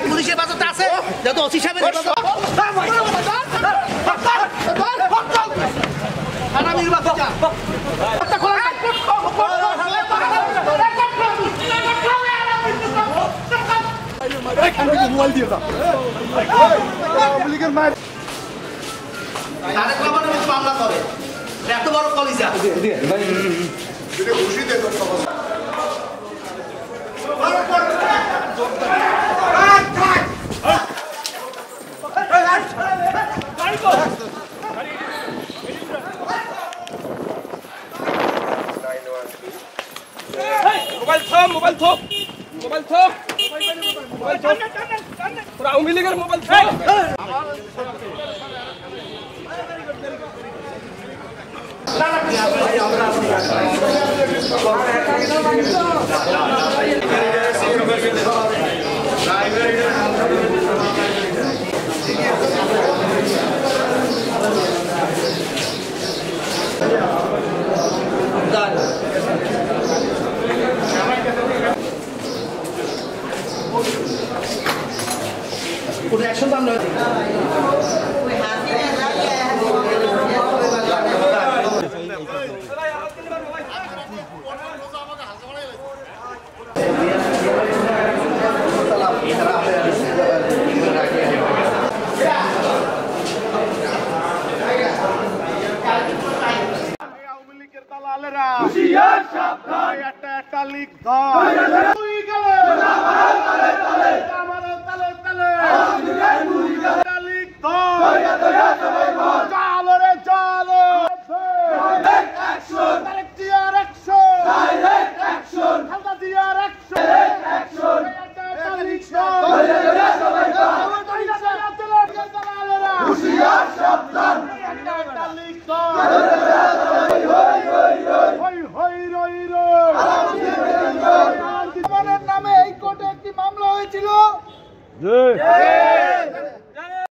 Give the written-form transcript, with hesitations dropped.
পুলিশের বাজারটা আছে যত ওসি সাহেবের মোবাইল দিয়ে মামলা করে এত বড় কলিজা মোবাইল থম মোবাইল থম মোবাইল থম মোবাইল থম পুরা আওয়ামী লীগের মোবাইল থম কোনো অ্যাকশন দাম নয় একটা লিগ নামে এই কোর্টে একটি মামলা হয়েছিল।